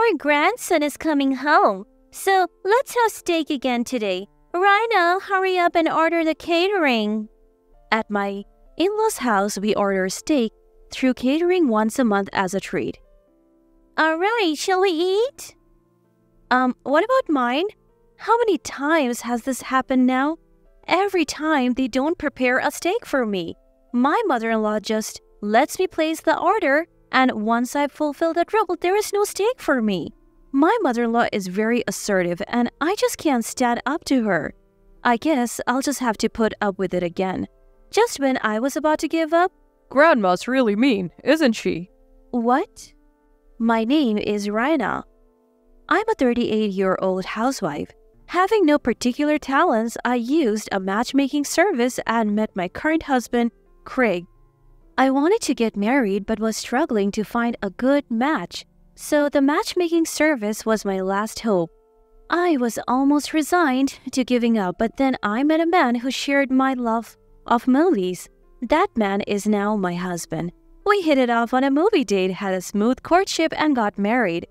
our grandson is coming home, so let's have steak again today. Rhino, hurry up and order the catering. At my in-laws' house, we order steak through catering once a month as a treat. Alright, shall we eat? What about mine? How many times has this happened now? Every time they don't prepare a steak for me. My mother-in-law just lets me place the order, and once I've fulfilled that role, there is no steak for me. My mother-in-law is very assertive, and I just can't stand up to her. I guess I'll just have to put up with it again. Just when I was about to give up, Grandma's really mean, isn't she? What? My name is Raina. I'm a 38-year-old housewife. Having no particular talents, I used a matchmaking service and met my current husband, Craig. I wanted to get married but was struggling to find a good match, so the matchmaking service was my last hope. I was almost resigned to giving up, but then I met a man who shared my love of movies. That man is now my husband. We hit it off on a movie date, had a smooth courtship, and got married.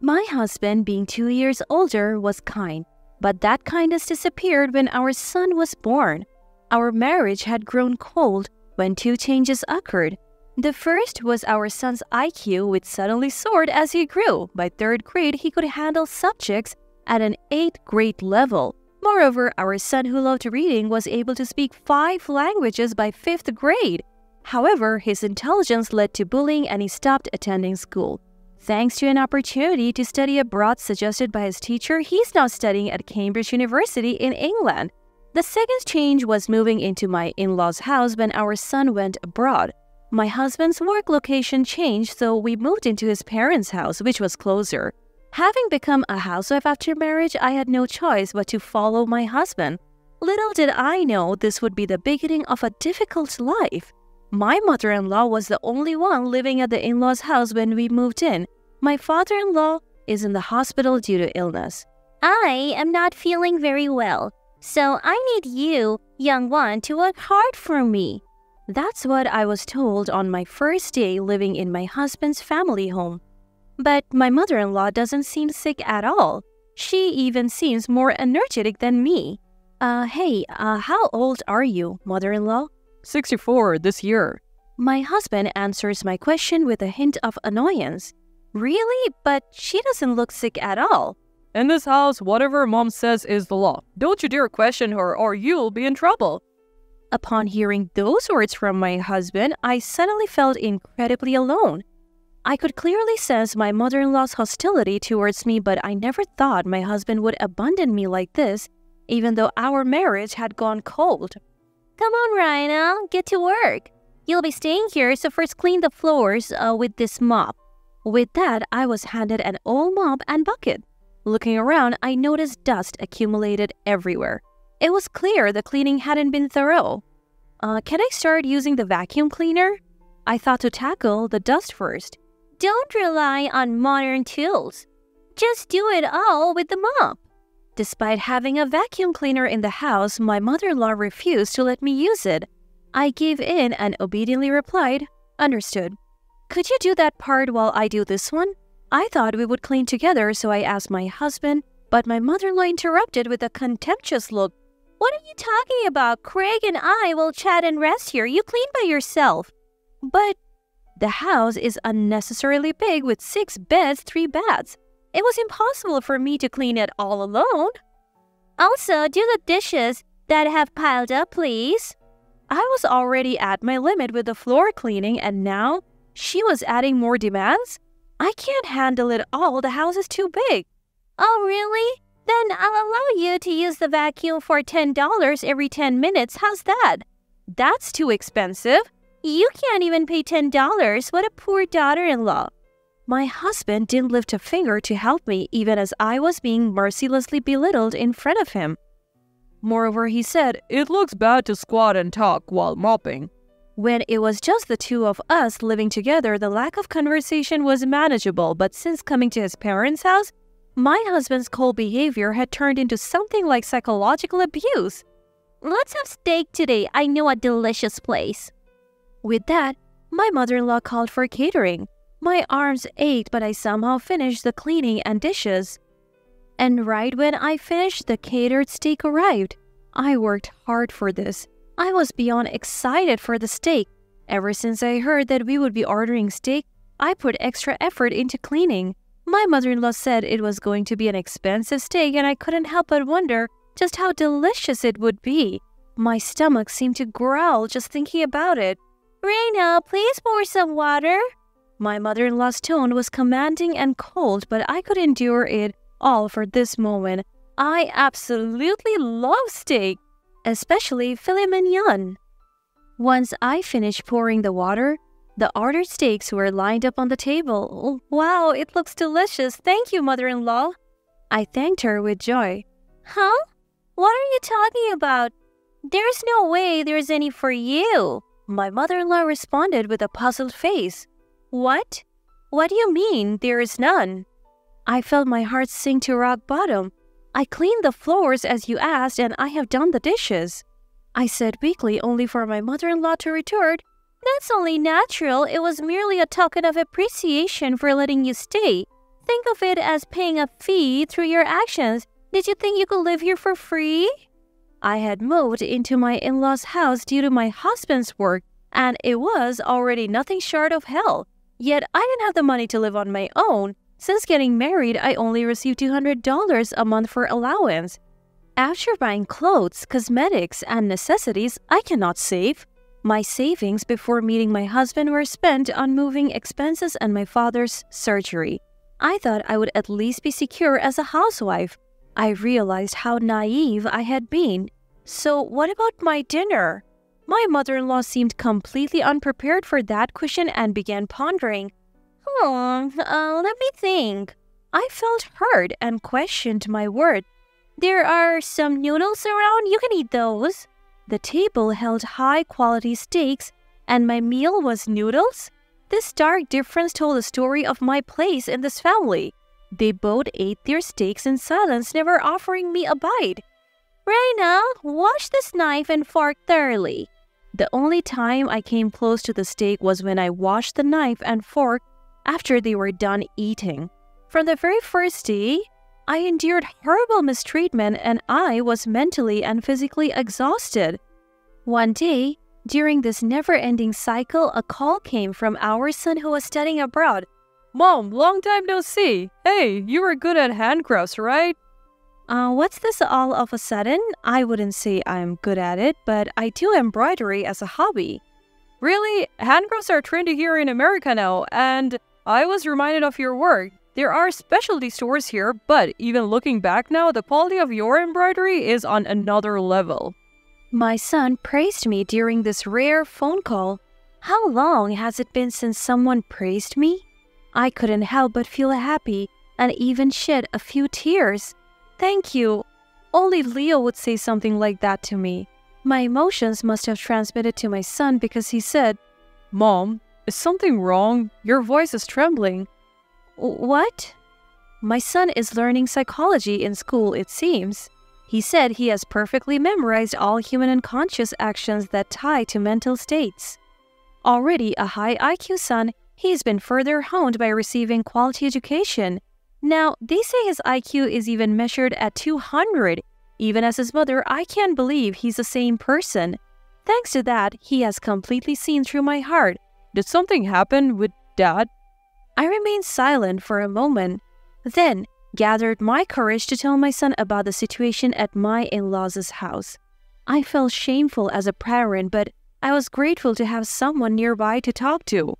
My husband, being 2 years older, was kind, but that kindness disappeared when our son was born. Our marriage had grown cold when two changes occurred. The first was our son's IQ, which suddenly soared as he grew. By 3rd grade, he could handle subjects at an 8th grade level. Moreover, our son, who loved reading, was able to speak 5 languages by 5th grade. However, his intelligence led to bullying and he stopped attending school. Thanks to an opportunity to study abroad suggested by his teacher, he's now studying at Cambridge University in England. The second change was moving into my in-laws' house when our son went abroad. My husband's work location changed, so we moved into his parents' house, which was closer. Having become a housewife after marriage, I had no choice but to follow my husband. Little did I know this would be the beginning of a difficult life. My mother-in-law was the only one living at the in-laws' house when we moved in. My father-in-law is in the hospital due to illness. I am not feeling very well, so I need you, young one, to work hard for me. That's what I was told on my first day living in my husband's family home. But my mother-in-law doesn't seem sick at all. She even seems more energetic than me. Hey, how old are you, mother-in-law? 64 this year. My husband answers my question with a hint of annoyance. Really? But she doesn't look sick at all. In this house, whatever mom says is the law. Don't you dare question her or you'll be in trouble. Upon hearing those words from my husband, I suddenly felt incredibly alone. I could clearly sense my mother-in-law's hostility towards me, but I never thought my husband would abandon me like this, even though our marriage had gone cold. Come on, Rhino, get to work. You'll be staying here, so first clean the floors with this mop. With that, I was handed an old mop and bucket. Looking around, I noticed dust accumulated everywhere. It was clear the cleaning hadn't been thorough. Can I start using the vacuum cleaner? I thought to tackle the dust first. Don't rely on modern tools. Just do it all with the mop. Despite having a vacuum cleaner in the house, my mother-in-law refused to let me use it. I gave in and obediently replied, "Understood. Could you do that part while I do this one?" I thought we would clean together, so I asked my husband, but my mother-in-law interrupted with a contemptuous look. What are you talking about? Craig and I will chat and rest here. You clean by yourself. But the house is unnecessarily big with 6 beds, 3 baths. It was impossible for me to clean it all alone. Also, do the dishes that have piled up, please. I was already at my limit with the floor cleaning, and now she was adding more demands? I can't handle it all. The house is too big. Oh, really? Then I'll allow you to use the vacuum for $10 every 10 minutes. How's that? That's too expensive. You can't even pay $10. What a poor daughter-in-law. My husband didn't lift a finger to help me, even as I was being mercilessly belittled in front of him. Moreover, he said, "It looks bad to squat and talk while mopping." When it was just the two of us living together, the lack of conversation was manageable, but since coming to his parents' house, my husband's cold behavior had turned into something like psychological abuse. Let's have steak today. I know a delicious place. With that, my mother-in-law called for catering. My arms ached, but I somehow finished the cleaning and dishes. And right when I finished, the catered steak arrived. I worked hard for this. I was beyond excited for the steak. Ever since I heard that we would be ordering steak, I put extra effort into cleaning. My mother-in-law said it was going to be an expensive steak, and I couldn't help but wonder just how delicious it would be. My stomach seemed to growl just thinking about it. Reina, please pour some water. My mother-in-law's tone was commanding and cold, but I could endure it all for this moment. I absolutely love steak, especially filet mignon. Once I finished pouring the water, the ordered steaks were lined up on the table. Wow, it looks delicious. Thank you, mother-in-law. I thanked her with joy. Huh? What are you talking about? There's no way there's any for you. My mother-in-law responded with a puzzled face. What? What do you mean, there is none? I felt my heart sink to rock bottom. I cleaned the floors as you asked, and I have done the dishes. I said weakly, only for my mother-in-law to retort, That's only natural. It was merely a token of appreciation for letting you stay. Think of it as paying a fee through your actions. Did you think you could live here for free? I had moved into my in-laws' house due to my husband's work, and it was already nothing short of hell. Yet I didn't have the money to live on my own. Since getting married, I only received $200 a month for allowance. After buying clothes, cosmetics, and necessities, I cannot save. My savings before meeting my husband were spent on moving expenses and my father's surgery. I thought I would at least be secure as a housewife. I realized how naive I had been. So what about my dinner? My mother-in-law seemed completely unprepared for that question and began pondering. Let me think. I felt hurt and questioned my word. There are some noodles around. You can eat those. The table held high-quality steaks, and my meal was noodles? This stark difference told the story of my place in this family. They both ate their steaks in silence, never offering me a bite. Reina, wash this knife and fork thoroughly. The only time I came close to the steak was when I washed the knife and fork after they were done eating. From the very first day, I endured horrible mistreatment and I was mentally and physically exhausted. One day, during this never-ending cycle, a call came from our son who was studying abroad. Mom, long time no see. Hey, you were good at handcrafts, right? What's this all of a sudden? I wouldn't say I'm good at it, but I do embroidery as a hobby. Really? Handcrafts are trendy here in America now, and I was reminded of your work. There are specialty stores here, but even looking back now, the quality of your embroidery is on another level. My son praised me during this rare phone call. How long has it been since someone praised me? I couldn't help but feel happy and even shed a few tears. Thank you. Only Leo would say something like that to me. My emotions must have transmitted to my son because he said, Mom, is something wrong? Your voice is trembling. What? My son is learning psychology in school, it seems. He said he has perfectly memorized all human unconscious actions that tie to mental states. Already a high IQ son, he's been further honed by receiving quality education. Now, they say his IQ is even measured at 200. Even as his mother, I can't believe he's the same person. Thanks to that, he has completely seen through my heart. Did something happen with Dad? I remained silent for a moment, then gathered my courage to tell my son about the situation at my in-laws' house. I felt shameful as a parent, but I was grateful to have someone nearby to talk to.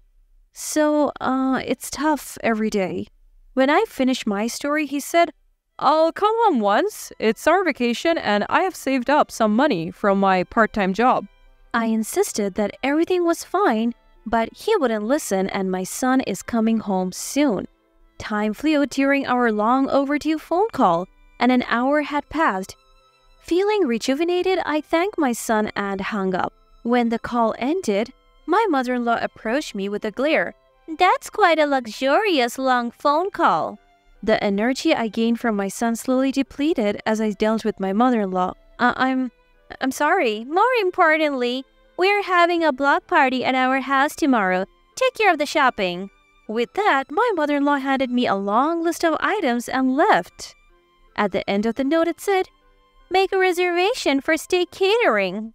So, it's tough every day. When I finished my story, he said, I'll come home once. It's our vacation and I have saved up some money from my part-time job. I insisted that everything was fine, but he wouldn't listen and my son is coming home soon. Time flew during our long overdue phone call, and an hour had passed. Feeling rejuvenated, I thanked my son and hung up. When the call ended, my mother-in-law approached me with a glare. That's quite a luxurious long phone call. The energy I gained from my son slowly depleted as I dealt with my mother-in-law. I'm sorry. More importantly, we're having a block party at our house tomorrow. Take care of the shopping. With that, my mother-in-law handed me a long list of items and left. At the end of the note it said, "Make a reservation for steak catering."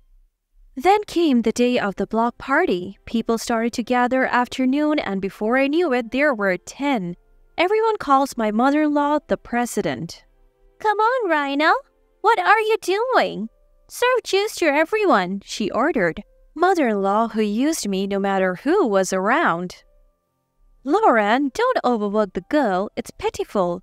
Then came the day of the block party. People started to gather afternoon, and before I knew it, there were 10. Everyone calls my mother-in-law the president. "Come on, Rhino. What are you doing? Serve juice to everyone," she ordered. Mother-in-law who used me no matter who was around. "Lauren, don't overwork the girl. It's pitiful.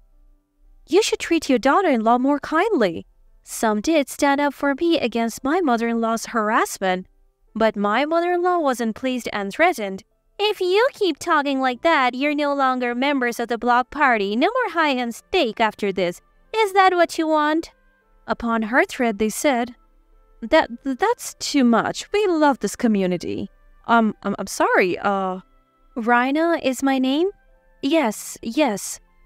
You should treat your daughter-in-law more kindly." Some did stand up for me against my mother-in-law's harassment, but my mother-in-law wasn't pleased and threatened. "If you keep talking like that, you're no longer members of the block party. No more high-end steak after this. Is that what you want?" Upon her threat, they said, That's too much. We love this community. I'm sorry, Rhina is my name? Yes,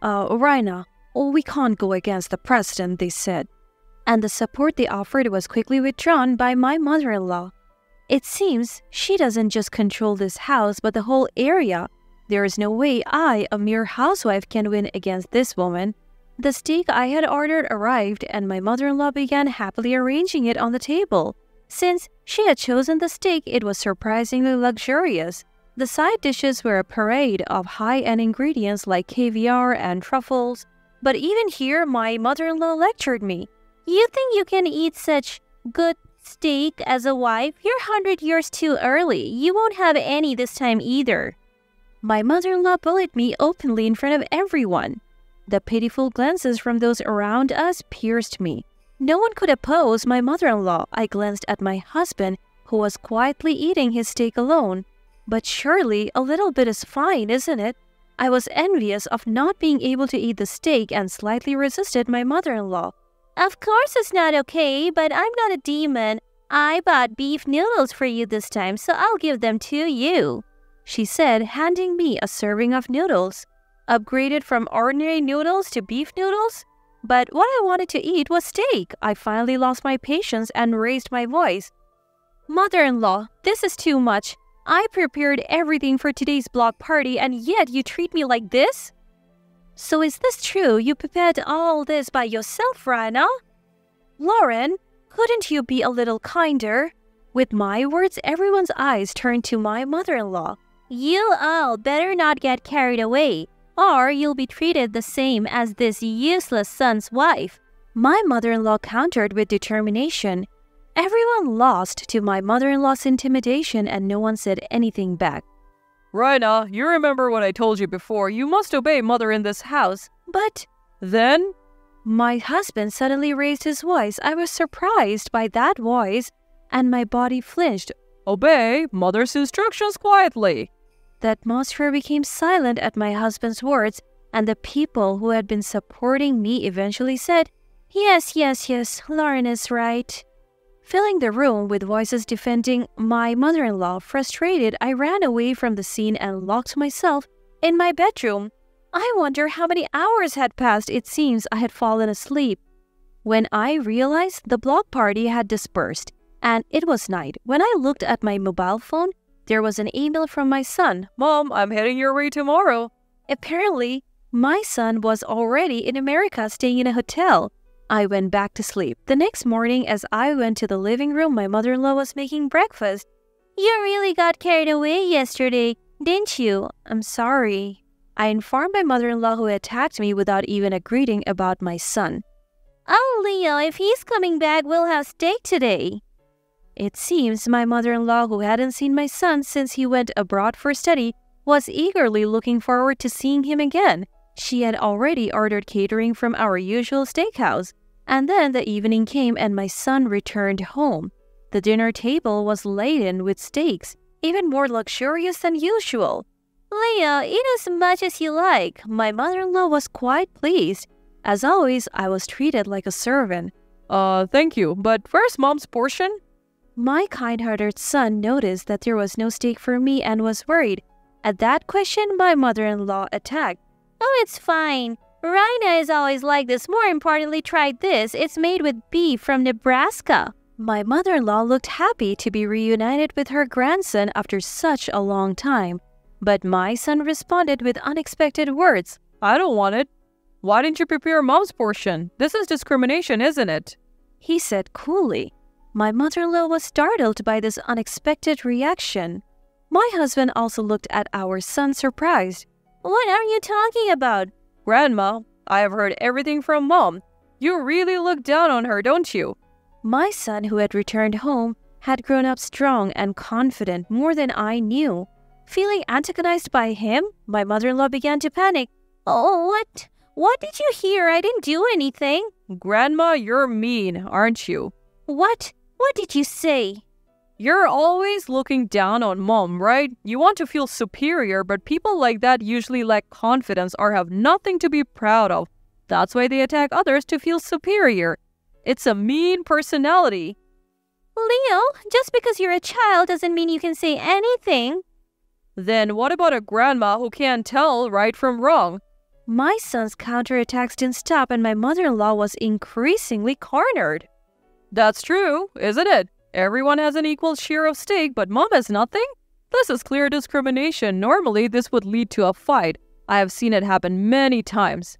Rhina. We can't go against the president, they said. And the support they offered was quickly withdrawn by my mother-in-law. It seems she doesn't just control this house, but the whole area. There is no way I, a mere housewife, can win against this woman. The steak I had ordered arrived, and my mother-in-law began happily arranging it on the table. Since she had chosen the steak, it was surprisingly luxurious. The side dishes were a parade of high-end ingredients like caviar and truffles. But even here, my mother-in-law lectured me. "You think you can eat such good steak as a wife? You're 100 years too early. You won't have any this time either." My mother-in-law bullied me openly in front of everyone. The pitiful glances from those around us pierced me. No one could oppose my mother-in-law. I glanced at my husband, who was quietly eating his steak alone. But surely a little bit is fine, isn't it? I was envious of not being able to eat the steak and slightly resisted my mother-in-law. "Of course it's not okay, but I'm not a demon. I bought beef noodles for you this time, so I'll give them to you," she said, handing me a serving of noodles. Upgraded from ordinary noodles to beef noodles? But what I wanted to eat was steak. I finally lost my patience and raised my voice. "Mother-in-law, this is too much. I prepared everything for today's block party, and yet you treat me like this?" "So is this true? You prepared all this by yourself, Rhina?" "Lauren, couldn't you be a little kinder?" With my words, everyone's eyes turned to my mother-in-law. "You all better not get carried away, or you'll be treated the same as this useless son's wife." My mother-in-law countered with determination. Everyone lost to my mother-in-law's intimidation, and no one said anything back. "Rhina, you remember what I told you before. You must obey mother in this house." "But..." "Then?" My husband suddenly raised his voice. I was surprised by that voice, and my body flinched. "Obey mother's instructions quietly." The atmosphere became silent at my husband's words, and the people who had been supporting me eventually said, Yes, Lauren is right." Filling the room with voices defending my mother-in-law, frustrated, I ran away from the scene and locked myself in my bedroom. I wonder how many hours had passed. It seems I had fallen asleep. When I realized, the block party had dispersed, and it was night. When I looked at my mobile phone, there was an email from my son. "Mom, I'm heading your way tomorrow." Apparently, my son was already in America staying in a hotel. I went back to sleep. The next morning, as I went to the living room, my mother-in-law was making breakfast. "You really got carried away yesterday, didn't you?" "I'm sorry." I informed my mother-in-law, who attacked me without even a greeting, about my son. "Oh, Leo, if he's coming back, we'll have steak today." It seems my mother-in-law, who hadn't seen my son since he went abroad for study, was eagerly looking forward to seeing him again. She had already ordered catering from our usual steakhouse, and then the evening came and my son returned home. The dinner table was laden with steaks, even more luxurious than usual. "Leo, eat as much as you like." My mother-in-law was quite pleased. As always, I was treated like a servant. Thank you, but where's Mom's portion?" My kind-hearted son noticed that there was no steak for me and was worried. At that question, my mother-in-law attacked. "Oh, it's fine. Rhina is always like this. More importantly, try this. It's made with beef from Nebraska." My mother-in-law looked happy to be reunited with her grandson after such a long time. But my son responded with unexpected words. I don't want it. Why didn't you prepare mom's portion? This is discrimination, isn't it? He said coolly. My mother-in-law was startled by this unexpected reaction. My husband also looked at our son surprised. What are you talking about? Grandma, I have heard everything from mom. You really look down on her, don't you? My son, who had returned home, had grown up strong and confident more than I knew. Feeling antagonized by him, my mother-in-law began to panic. Oh, what? What did you hear? I didn't do anything. Grandma, you're mean, aren't you? What? What did you say? You're always looking down on mom, right? You want to feel superior, but people like that usually lack confidence or have nothing to be proud of. That's why they attack others to feel superior. It's a mean personality. Leo, just because you're a child doesn't mean you can say anything. Then what about a grandma who can't tell right from wrong? My son's counterattacks didn't stop and my mother-in-law was increasingly cornered. That's true, isn't it? Everyone has an equal share of stake, but mom has nothing? This is clear discrimination. Normally, this would lead to a fight. I have seen it happen many times.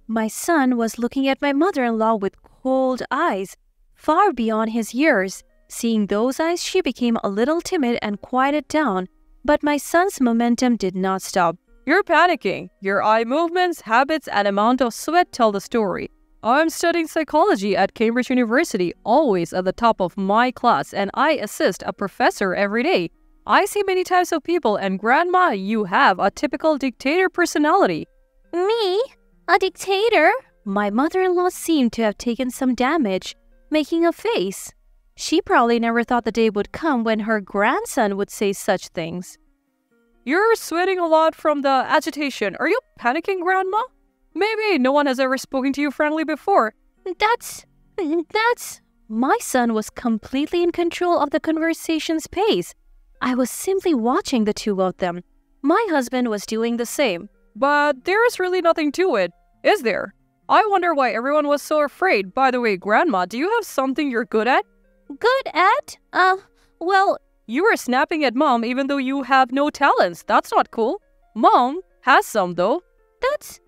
My son was looking at my mother-in-law with cold eyes, far beyond his years. Seeing those eyes, she became a little timid and quieted down. But my son's momentum did not stop. You're panicking. Your eye movements, habits, and amount of sweat tell the story. I'm studying psychology at Cambridge University, always at the top of my class, and I assist a professor every day. I see many types of people, and Grandma, you have a typical dictator personality. Me? A dictator? My mother-in-law seemed to have taken some damage, making a face. She probably never thought the day would come when her grandson would say such things. You're sweating a lot from the agitation. Are you panicking, Grandma? Maybe no one has ever spoken to you friendly before. That's... My son was completely in control of the conversation's pace. I was simply watching the two of them. My husband was doing the same. But there's really nothing to it, is there? I wonder why everyone was so afraid. By the way, Grandma, do you have something you're good at? Good at? Well... You were snapping at Mom even though you have no talents. That's not cool. Mom has some, though. That's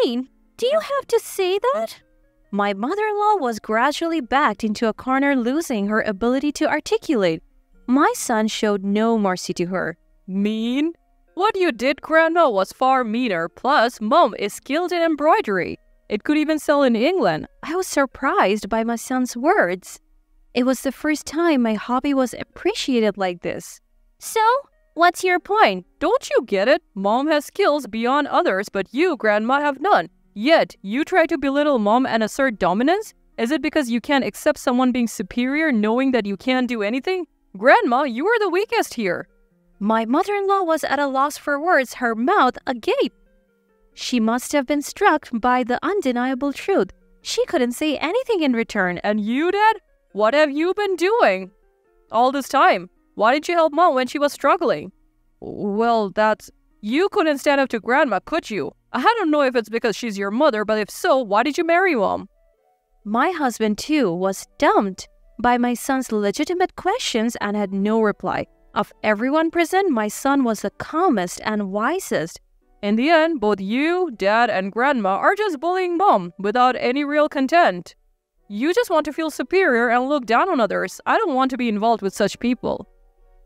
mean. Do you have to say that? My mother-in-law was gradually backed into a corner, losing her ability to articulate. My son showed no mercy to her. Mean? What you did, Grandma, was far meaner. Plus, Mom is skilled in embroidery. It could even sell in England. I was surprised by my son's words. It was the first time my hobby was appreciated like this. So, what's your point? Don't you get it? Mom has skills beyond others, but you, Grandma, have none. Yet, you try to belittle Mom and assert dominance? Is it because you can't accept someone being superior knowing that you can't do anything? Grandma, you are the weakest here. My mother-in-law was at a loss for words, her mouth agape. She must have been struck by the undeniable truth. She couldn't say anything in return. And you, Dad? What have you been doing all this time? Why didn't you help Mom when she was struggling? Well, you couldn't stand up to Grandma, could you? I don't know if it's because she's your mother, but if so, why did you marry Mom? My husband, too, was stumped by my son's legitimate questions and had no reply. Of everyone present, my son was the calmest and wisest. In the end, both you, Dad, and Grandma are just bullying Mom without any real content. You just want to feel superior and look down on others. I don't want to be involved with such people.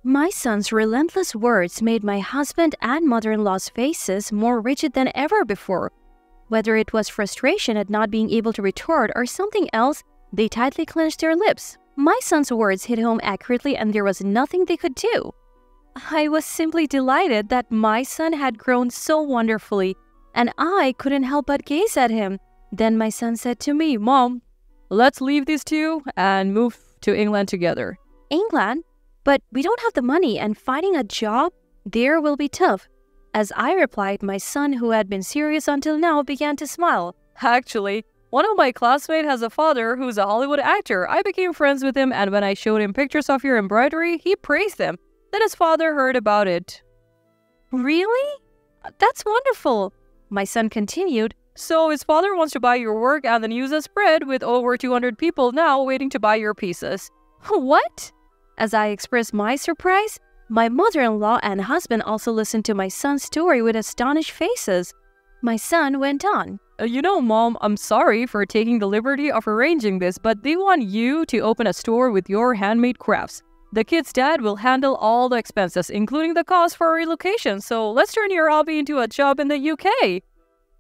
My son's relentless words made my husband and mother-in-law's faces more rigid than ever before. Whether it was frustration at not being able to retort or something else, they tightly clenched their lips. My son's words hit home accurately and there was nothing they could do. I was simply delighted that my son had grown so wonderfully, and I couldn't help but gaze at him. Then my son said to me, "Mom, let's leave these two and move to England together." England? But we don't have the money and finding a job there will be tough. As I replied, my son, who had been serious until now, began to smile. Actually, one of my classmates has a father who's a Hollywood actor. I became friends with him, and when I showed him pictures of your embroidery, he praised them. Then his father heard about it. Really? That's wonderful. My son continued. So his father wants to buy your work, and the news has spread with over 200 people now waiting to buy your pieces. What? As I expressed my surprise, My mother-in-law and husband also listened to my son's story with astonished faces. My son went on. You know, Mom, I'm sorry for taking the liberty of arranging this, but they want you to open a store with your handmade crafts. The kid's dad will handle all the expenses, including the cost for relocation, so let's turn your hobby into a job in the UK.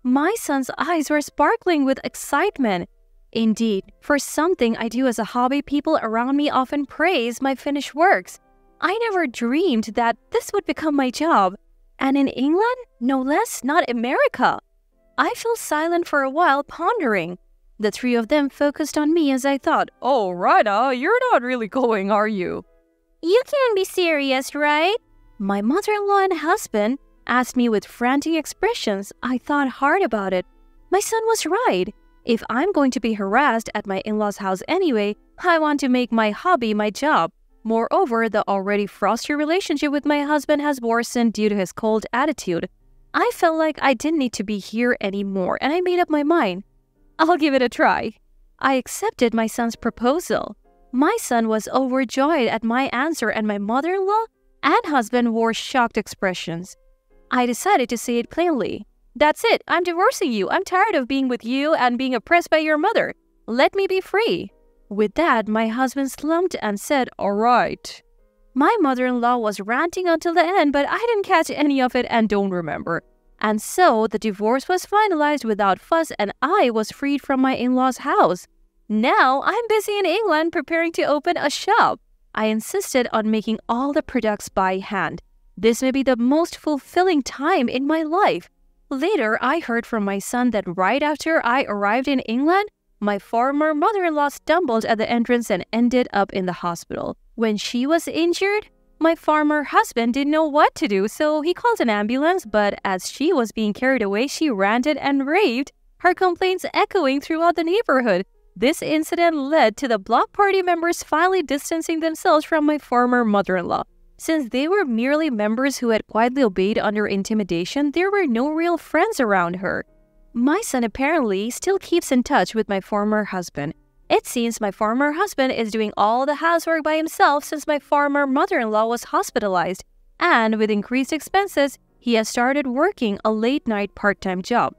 My son's eyes were sparkling with excitement. Indeed, for something I do as a hobby, people around me often praise my finished works. I never dreamed that this would become my job. And in England? No less, not America. I fell silent for a while, pondering. The three of them focused on me as I thought, Oh, Raina, you're not really going, are you? You can't be serious, right? My mother-in-law and husband asked me with frantic expressions. I thought hard about it. My son was right. If I'm going to be harassed at my in-laws' house anyway, I want to make my hobby my job. Moreover, the already frosty relationship with my husband has worsened due to his cold attitude. I felt like I didn't need to be here anymore, and I made up my mind. I'll give it a try. I accepted my son's proposal. My son was overjoyed at my answer, and my mother-in-law and husband wore shocked expressions. I decided to say it plainly. That's it, I'm divorcing you. I'm tired of being with you and being oppressed by your mother. Let me be free. With that, my husband slumped and said, All right. My mother-in-law was ranting until the end, but I didn't catch any of it and don't remember. And so, the divorce was finalized without fuss and I was freed from my in-laws' house. Now, I'm busy in England preparing to open a shop. I insisted on making all the products by hand. This may be the most fulfilling time in my life. Later, I heard from my son that right after I arrived in England, my former mother-in-law stumbled at the entrance and ended up in the hospital. When she was injured, my former husband didn't know what to do, so he called an ambulance, but as she was being carried away, she ranted and raved, her complaints echoing throughout the neighborhood. This incident led to the block party members finally distancing themselves from my former mother-in-law. Since they were merely members who had quietly obeyed under intimidation, there were no real friends around her. My son apparently still keeps in touch with my former husband. It seems my former husband is doing all the housework by himself since my former mother-in-law was hospitalized, and with increased expenses, he has started working a late-night part-time job.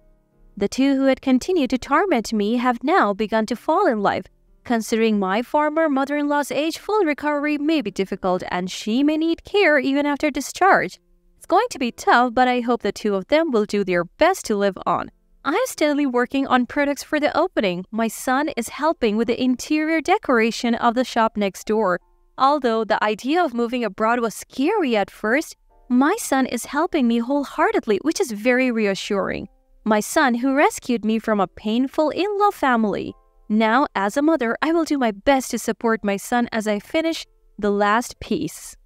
The two who had continued to torment me have now begun to fall in love. Considering my former mother-in-law's age, full recovery may be difficult and she may need care even after discharge. It's going to be tough, but I hope the two of them will do their best to live on. I'm steadily working on products for the opening. My son is helping with the interior decoration of the shop next door. Although the idea of moving abroad was scary at first, my son is helping me wholeheartedly, which is very reassuring. My son who rescued me from a painful in-law family. Now, as a mother, I will do my best to support my son as I finish the last piece.